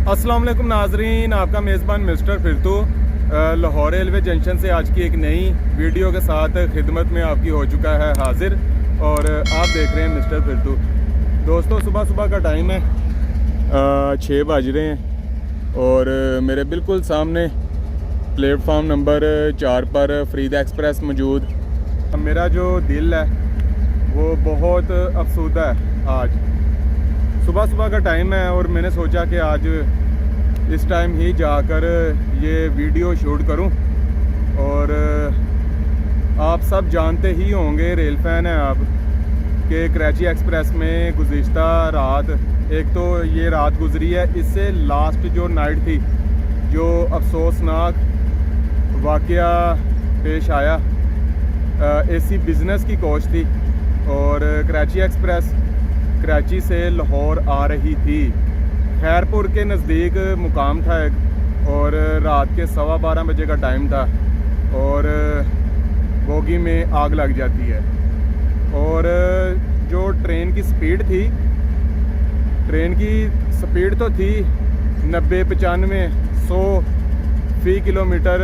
अस्सलाम वालेकुम नाजरीन, आपका मेज़बान mister Phirtu Lahore railway junction से आज की एक नई वीडियो के साथ खिदमत में आपकी हो चुका है हाजिर। और आप देख रहे हैं मिस्टर फिरतू। दोस्तों, सुबह सुबह का टाइम है, 6 बज रहे हैं और मेरे बिल्कुल सामने प्लेटफार्म नंबर 4 पर फरीदा एक्सप्रेस मौजूद। मेरा जो दिल है वो बहुत अफसुदा है। आज सुबह सुबह का टाइम है और मैंने सोचा कि आज इस टाइम ही जाकर ये वीडियो शूट करूं। और आप सब जानते ही होंगे, रेल फैन हैं आप, कि कराची एक्सप्रेस में गुज़िश्ता रात, एक तो ये रात गुजरी है, इससे लास्ट जो नाइट थी जो अफसोसनाक वाक़या पेश आया। एसी बिज़नेस की कोच थी और कराची एक्सप्रेस कराची से लाहौर आ रही थी। खैरपुर के नज़दीक मुकाम था एक, और रात के 12:15 बजे का टाइम था और बोगी में आग लग जाती है। और जो ट्रेन की स्पीड थी, ट्रेन की स्पीड तो थी 90-95-100 फ़ी किलोमीटर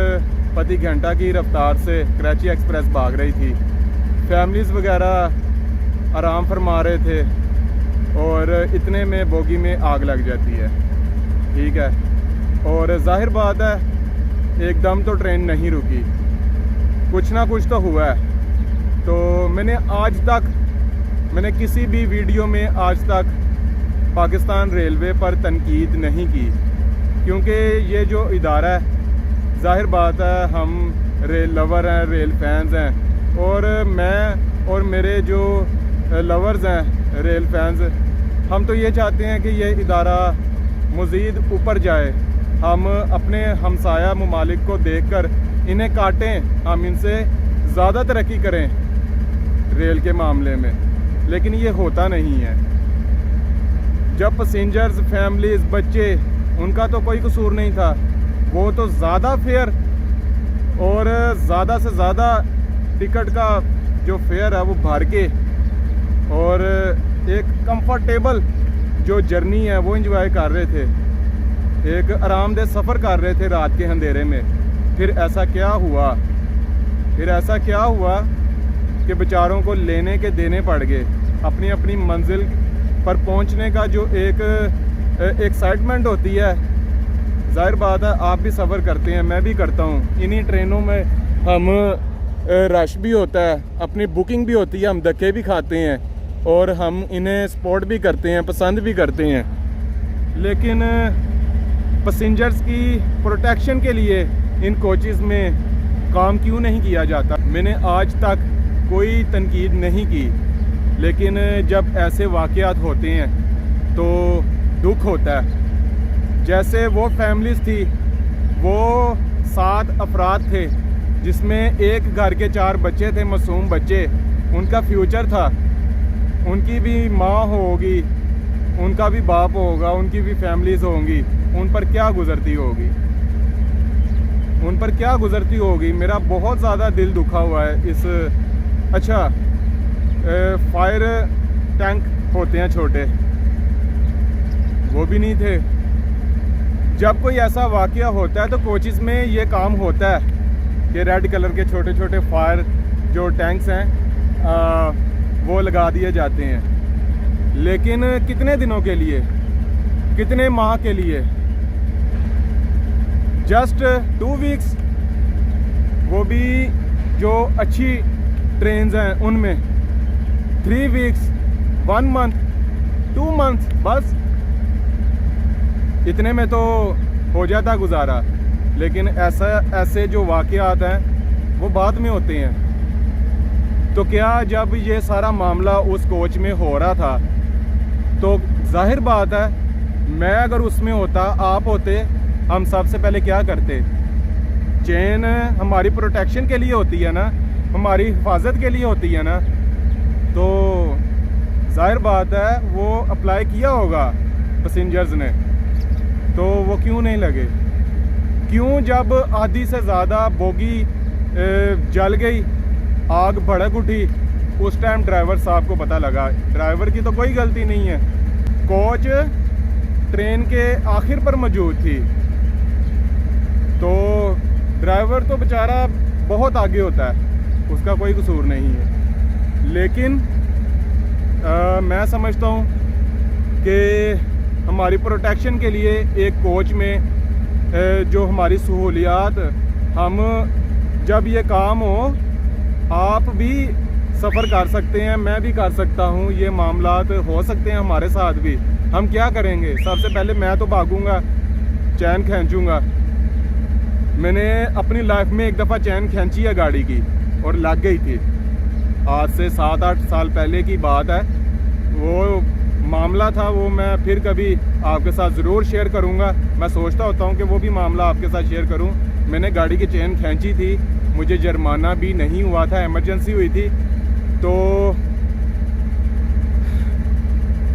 प्रति घंटा की रफ्तार से कराची एक्सप्रेस भाग रही थी। फैमिलीज़ वगैरह आराम फरमा रहे थे और इतने में बोगी में आग लग जाती है। ठीक है, और जाहिर बात है एकदम तो ट्रेन नहीं रुकी, कुछ ना कुछ तो हुआ है। तो मैंने किसी भी वीडियो में आज तक पाकिस्तान रेलवे पर तनकीद नहीं की, क्योंकि ये जो इदारा है, जाहिर बात है हम रेल लवर हैं, रेल फैंस हैं, और मैं और मेरे जो लवर्स हैं रेल फैंस, हम तो ये चाहते हैं कि ये इदारा मज़ीद ऊपर जाए। हम अपने हमसाया ममालिक को देखकर इन्हें काटें, हम इनसे ज़्यादा तरक्की करें रेल के मामले में, लेकिन ये होता नहीं है। जब पैसेंजर्स, फैमिलीज़, बच्चे, उनका तो कोई कसूर नहीं था, वो तो ज़्यादा फेयर और ज़्यादा से ज़्यादा टिकट का जो फेयर है वो भर के और एक कंफर्टेबल जो जर्नी है वो एंजॉय कर रहे थे, एक आरामदेह सफ़र कर रहे थे रात के अंधेरे में। फिर ऐसा क्या हुआ कि बेचारों को लेने के देने पड़ गए। अपनी अपनी मंजिल पर पहुंचने का जो एक एक्साइटमेंट होती है, जाहिर बात है आप भी सफ़र करते हैं, मैं भी करता हूं। इन्हीं ट्रेनों में हम रश भी होता है, अपनी बुकिंग भी होती है, हम धक्के भी खाते हैं और हम इन्हें सपोर्ट भी करते हैं, पसंद भी करते हैं। लेकिन पैसेंजर्स की प्रोटेक्शन के लिए इन कोचेज़ में काम क्यों नहीं किया जाता? मैंने आज तक कोई तनकीद नहीं की, लेकिन जब ऐसे वाक़यात होते हैं तो दुख होता है। जैसे वो फैमिलीज़ थी, वो 7 अफराद थे, जिसमें एक घर के 4 बच्चे थे, मासूम बच्चे, उनका फ्यूचर था। उनकी भी माँ होगी, उनका भी बाप होगा, उनकी भी फैमिलीज़ होंगी, उन पर क्या गुज़रती होगी। मेरा बहुत ज़्यादा दिल दुखा हुआ है इस। अच्छा, फायर टैंक होते हैं छोटे, वो भी नहीं थे। जब कोई ऐसा वाक़या होता है तो कोचेज़ में ये काम होता है कि रेड कलर के छोटे छोटे फायर जो टैंक्स हैं वो लगा दिए जाते हैं। लेकिन कितने दिनों के लिए, कितने माह के लिए? जस्ट 2 वीक्स, वो भी जो अच्छी ट्रेन्स हैं उनमें 3 वीक्स, 1 मंथ, 2 मंथ्स, बस इतने में तो हो जाता गुजारा। लेकिन ऐसे जो वाक़यात हैं वो बाद में होते हैं। तो क्या जब ये सारा मामला उस कोच में हो रहा था तो जाहिर बात है मैं अगर उसमें होता, आप होते, हम सबसे पहले क्या करते? चेन हमारी प्रोटेक्शन के लिए होती है ना, हमारी हिफाजत के लिए होती है ना, तो जाहिर बात है वो अप्लाई किया होगा पैसेंजर्स ने, तो वो क्यों नहीं लगे? क्यों जब आधी से ज़्यादा बोगी जल गई, आग भड़क उठी, उस टाइम ड्राइवर साहब को पता लगा? ड्राइवर की तो कोई गलती नहीं है, कोच ट्रेन के आखिर पर मौजूद थी। तो ड्राइवर तो बेचारा बहुत आगे होता है, उसका कोई कसूर नहीं है, लेकिन मैं समझता हूँ कि हमारी प्रोटेक्शन के लिए एक कोच में जो हमारी सहूलियात, हम जब ये काम हो आप भी सफ़र कर सकते हैं, मैं भी कर सकता हूँ, ये मामलात हो सकते हैं हमारे साथ भी। हम क्या करेंगे? सबसे पहले मैं तो भागूंगा, चैन खींचूंगा। मैंने अपनी लाइफ में एक दफ़ा चैन खींची है गाड़ी की और लग गई थी। आज से 7-8 साल पहले की बात है, वो मामला था, वो मैं फिर कभी आपके साथ ज़रूर शेयर करूँगा। मैं सोचता होता हूँ कि वो भी मामला आपके साथ शेयर करूँ। मैंने गाड़ी की चेन खींची थी, मुझे जुर्माना भी नहीं हुआ था, इमरजेंसी हुई थी। तो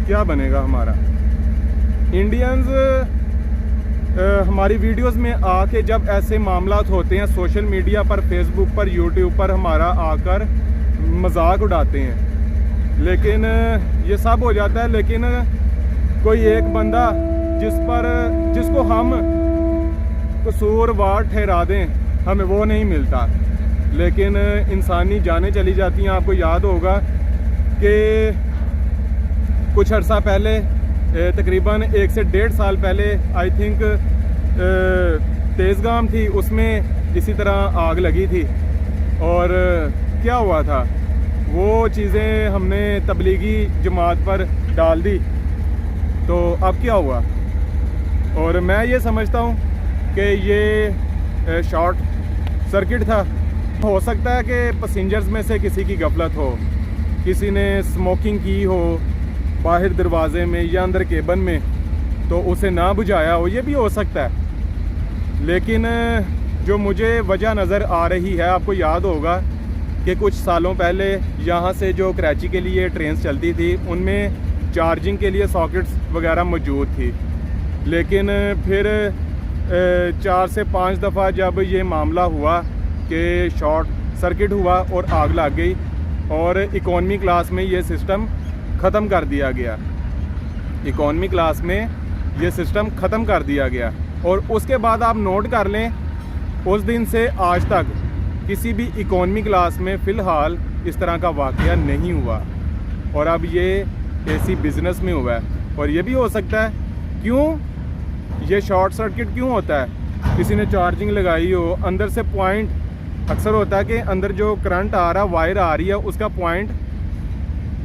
क्या बनेगा हमारा? इंडियंस हमारी वीडियोस में आके जब ऐसे मामलात होते हैं सोशल मीडिया पर, फेसबुक पर, यूट्यूब पर, हमारा आकर मजाक उड़ाते हैं, लेकिन ये सब हो जाता है। लेकिन कोई एक बंदा जिसको हम कसूरवार ठहरा दें, हमें वो नहीं मिलता। लेकिन इंसानी जानें चली जाती हैं। आपको याद होगा कि कुछ अर्सा पहले, तकरीबन 1 से 1.5 साल पहले, आई थिंक तेज़गाम थी, उसमें इसी तरह आग लगी थी। और क्या हुआ था, वो चीज़ें हमने तबलीगी जमात पर डाल दी, तो अब क्या हुआ? और मैं ये समझता हूँ कि ये शॉर्ट सर्किट था। हो सकता है कि पैसेंजर्स में से किसी की गफलत हो, किसी ने स्मोकिंग की हो बाहर दरवाजे में या अंदर केबिन में, तो उसे ना बुझाया हो, ये भी हो सकता है। लेकिन जो मुझे वजह नज़र आ रही है, आपको याद होगा कि कुछ सालों पहले यहाँ से जो कराची के लिए ट्रेन चलती थी, उनमें चार्जिंग के लिए सॉकेट्स वगैरह मौजूद थी। लेकिन फिर 4 से 5 दफ़ा जब ये मामला हुआ कि शॉर्ट सर्किट हुआ और आग लग गई, और इकॉनमी क्लास में ये सिस्टम ख़त्म कर दिया गया। इकॉनमी क्लास में ये सिस्टम ख़त्म कर दिया गया। और उसके बाद आप नोट कर लें, उस दिन से आज तक किसी भी इकॉनमी क्लास में फ़िलहाल इस तरह का वाक़या नहीं हुआ। और अब ये एसी बिज़नेस में हुआ है। और ये भी हो सकता है, क्यों ये शॉर्ट सर्किट क्यों होता है? किसी ने चार्जिंग लगाई हो, अंदर से पॉइंट, अक्सर होता है कि अंदर जो करंट आ रहा, वायर आ रही है, उसका पॉइंट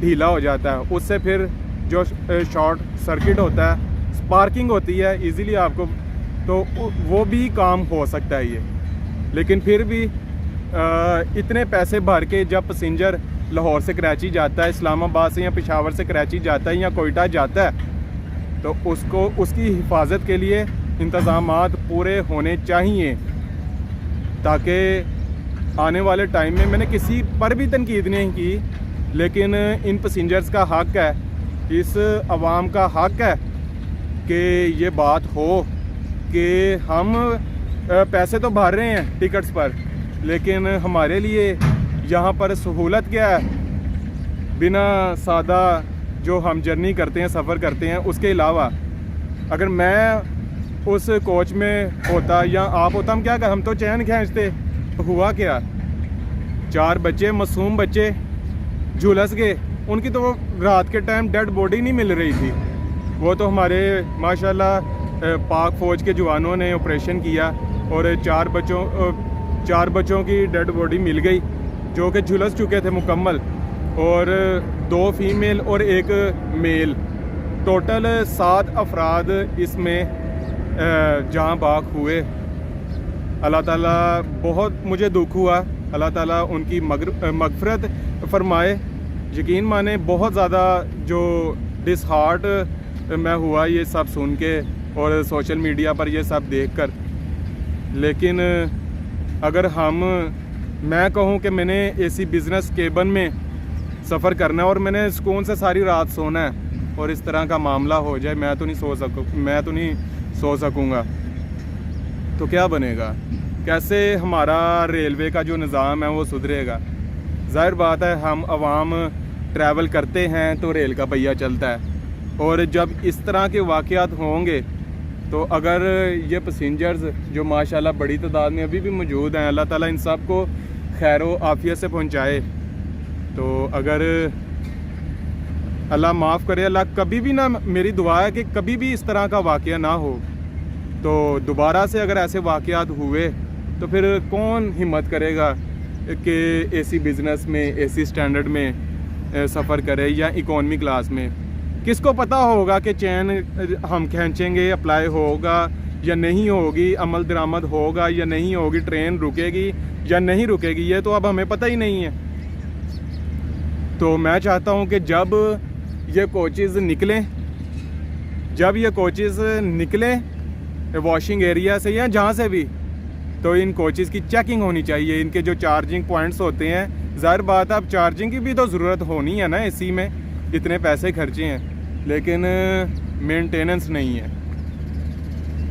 ढीला हो जाता है, उससे फिर जो शॉर्ट सर्किट होता है, स्पार्किंग होती है इजीली आपको, तो वो भी काम हो सकता है ये। लेकिन फिर भी इतने पैसे भर के जब पैसेंजर लाहौर से कराची जाता है, इस्लामाबाद से या पेशावर से कराची जाता है या कोयटा जाता है, तो उसकी हिफाजत के लिए इंतज़ामात पूरे होने चाहिए, ताकि आने वाले टाइम में, मैंने किसी पर भी तनकीद नहीं की, लेकिन इन पैसेंजर्स का हक है, इस आवाम का हक है कि ये बात हो कि हम पैसे तो भर रहे हैं टिकट्स पर, लेकिन हमारे लिए यहाँ पर सहूलत क्या है? बिना सादा जो हम जर्नी करते हैं, सफ़र करते हैं, उसके अलावा अगर मैं उस कोच में होता या आप होता, हम क्या कर, हम तो चैन खींचते। हुआ क्या, 4 बच्चे, मासूम बच्चे झुलस गए। उनकी तो रात के टाइम डेड बॉडी नहीं मिल रही थी। वो तो हमारे माशाल्लाह पाक फ़ौज के जवानों ने ऑपरेशन किया और 4 बच्चों की डेड बॉडी मिल गई, जो कि झुलस चुके थे मुकम्मल, और 2 फीमेल और 1 मेल, टोटल 7 अफराद इसमें जहाँ बाक हुए। अल्लाह ताला, बहुत मुझे दुख हुआ, अल्लाह ताला उनकी मगफरत फरमाए। यकीन माने बहुत ज़्यादा जो डिसहार्ट मैं हुआ ये सब सुन के और सोशल मीडिया पर ये सब देखकर। लेकिन अगर मैं कहूँ कि मैंने एसी बिज़नेस केबिन में सफ़र करना है और मैंने सुकून से सारी रात सोना है, और इस तरह का मामला हो जाए, मैं तो नहीं सो सकूँगा। तो क्या बनेगा? कैसे हमारा रेलवे का जो निज़ाम है वो सुधरेगा? जाहिर बात है, हम आवाम ट्रैवल करते हैं तो रेल का पहिया चलता है, और जब इस तरह के वाक़यात होंगे तो अगर ये पैसेंजर्स जो माशाल्लाह बड़ी तादाद में अभी भी मौजूद हैं, अल्लाह ताला इन सब को खैर व आफियत से पहुँचाए। तो अगर अल्लाह माफ़ करे, अल्लाह कभी भी ना, मेरी दुआ है कि कभी भी इस तरह का वाक़या ना हो। तो दोबारा से अगर ऐसे वाक़यात हुए तो फिर कौन हिम्मत करेगा कि एसी बिज़नेस में, एसी स्टैंडर्ड में सफ़र करे या इकोनॉमी क्लास में। किसको पता होगा कि चैन हम खींचेंगे अप्लाई होगा या नहीं होगी, अमल दरामद होगा या नहीं होगी, ट्रेन रुकेगी या नहीं रुकेगी, ये तो अब हमें पता ही नहीं है। तो मैं चाहता हूँ कि जब ये कोचेज़ निकलें वॉशिंग एरिया से या जहाँ से भी, तो इन कोचेज़ की चेकिंग होनी चाहिए। इनके जो चार्जिंग पॉइंट्स होते हैं, ज़ाहिर बात है अब चार्जिंग की भी तो ज़रूरत होनी है ना, एसी में इतने पैसे खर्चे हैं, लेकिन मेंटेनेंस नहीं है।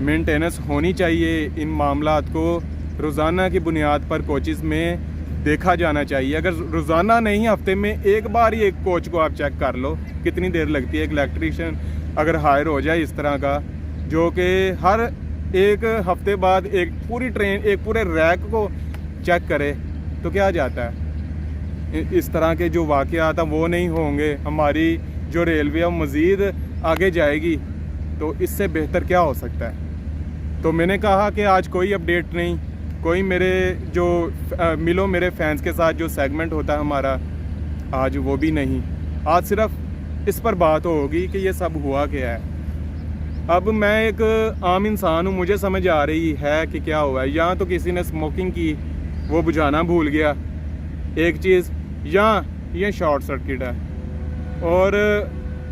मेंटेनेंस होनी चाहिए। इन मामलात को रोज़ाना की बुनियाद पर कोचेज़ में देखा जाना चाहिए। अगर रोज़ाना नहीं, हफ्ते में एक बार ही एक कोच को आप चेक कर लो, कितनी देर लगती है। एक इलेक्ट्रीशियन अगर हायर हो जाए इस तरह का, जो कि हर एक हफ्ते बाद एक पूरी ट्रेन, एक पूरे रैक को चेक करे, तो क्या जाता है। इस तरह के जो वाक़यात हैं वो नहीं होंगे। हमारी जो रेलवे है मज़ीद आगे जाएगी, तो इससे बेहतर क्या हो सकता है। तो मैंने कहा कि आज कोई अपडेट नहीं, कोई मेरे जो मिलो मेरे फैंस के साथ जो सेगमेंट होता है हमारा, आज वो भी नहीं। आज सिर्फ इस पर बात होगी कि ये सब हुआ क्या है। अब मैं एक आम इंसान हूँ, मुझे समझ आ रही है कि क्या हुआ है। यहाँ तो किसी ने स्मोकिंग की, वो बुझाना भूल गया एक चीज़, या ये शॉर्ट सर्किट है। और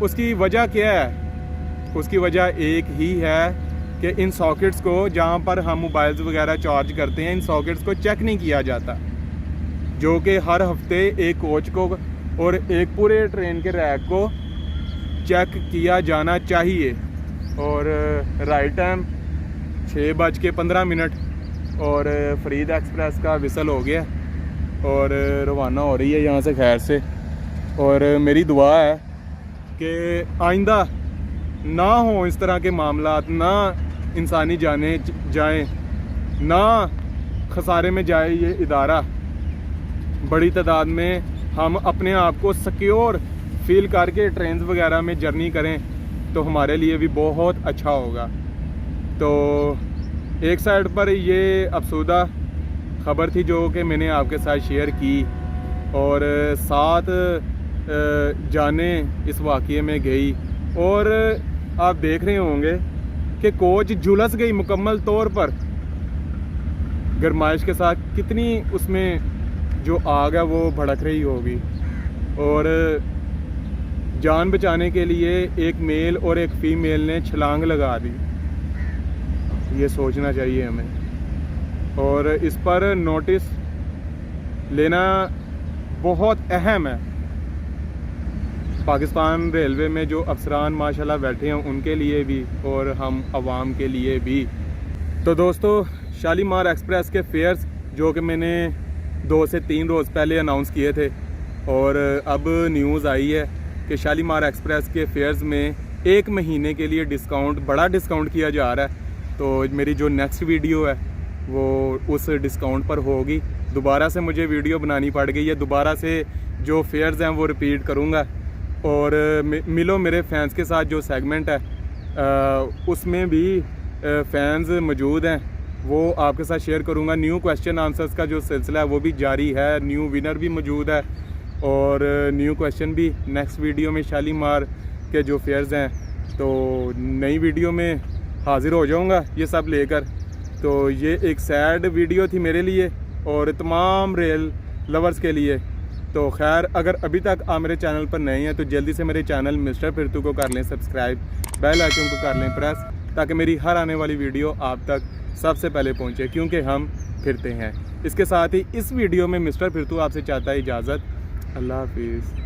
उसकी वजह क्या है? उसकी वजह एक ही है कि इन सॉकेट्स को, जहाँ पर हम मोबाइल्स वगैरह चार्ज करते हैं, इन सॉकेट्स को चेक नहीं किया जाता, जो कि हर हफ्ते एक कोच को और एक पूरे ट्रेन के रैक को चेक किया जाना चाहिए। और राइट टाइम 6:15 और फरीद एक्सप्रेस का विसल हो गया और रवाना हो रही है यहाँ से खैर से। और मेरी दुआ है कि आइंदा ना हो इस तरह के मामलात, ना इंसानी जाने जाएं, ना खसारे में जाए ये इदारा। बड़ी तादाद में हम अपने आप को सिक्योर फील करके ट्रेन वगैरह में जर्नी करें तो हमारे लिए भी बहुत अच्छा होगा। तो एक साइड पर ये अफसोदा ख़बर थी जो कि मैंने आपके साथ शेयर की, और 7 जाने इस वाक़ये में गई। और आप देख रहे होंगे कि कोच झुलस गई मुकम्मल तौर पर, गरमाइश के साथ कितनी उसमें जो आग है वो भड़क रही होगी। और जान बचाने के लिए एक मेल और एक फ़ीमेल ने छलांग लगा दी। ये सोचना चाहिए हमें, और इस पर नोटिस लेना बहुत अहम है। पाकिस्तान रेलवे में जो अफसरान माशाल्लाह बैठे हैं उनके लिए भी, और हम आवाम के लिए भी। तो दोस्तों, शालीमार एक्सप्रेस के फेयर्स जो कि मैंने 2 से 3 रोज़ पहले अनाउंस किए थे, और अब न्यूज़ आई है कि शालीमार एक्सप्रेस के फेयर्स में 1 महीने के लिए डिस्काउंट, बड़ा डिस्काउंट किया जा रहा है। तो मेरी जो नेक्स्ट वीडियो है वो उस डिस्काउंट पर होगी। दोबारा से मुझे वीडियो बनानी पड़ गई है, दोबारा से जो फेयर्स हैं वो रिपीट करूँगा। और मिलो मेरे फैंस के साथ जो सेगमेंट है उसमें भी फैंस मौजूद हैं, वो आपके साथ शेयर करूँगा। न्यू क्वेश्चन आंसर्स का जो सिलसिला है वो भी जारी है, न्यू विनर भी मौजूद है, और न्यू क्वेश्चन भी नेक्स्ट वीडियो में शालीमार के जो फेयर्स हैं, तो नई वीडियो में हाज़िर हो जाऊँगा ये सब लेकर। तो ये एक सैड वीडियो थी मेरे लिए और तमाम रेल लवर्स के लिए। तो खैर, अगर अभी तक आप मेरे चैनल पर नए हैं तो जल्दी से मेरे चैनल मिस्टर फिरतू को कर लें सब्सक्राइब, बेल आइकन को कर लें प्रेस, ताकि मेरी हर आने वाली वीडियो आप तक सबसे पहले पहुंचे, क्योंकि हम फिरते हैं। इसके साथ ही इस वीडियो में मिस्टर फिरतू आपसे चाहता है इजाज़त। अल्लाह हाफिज़।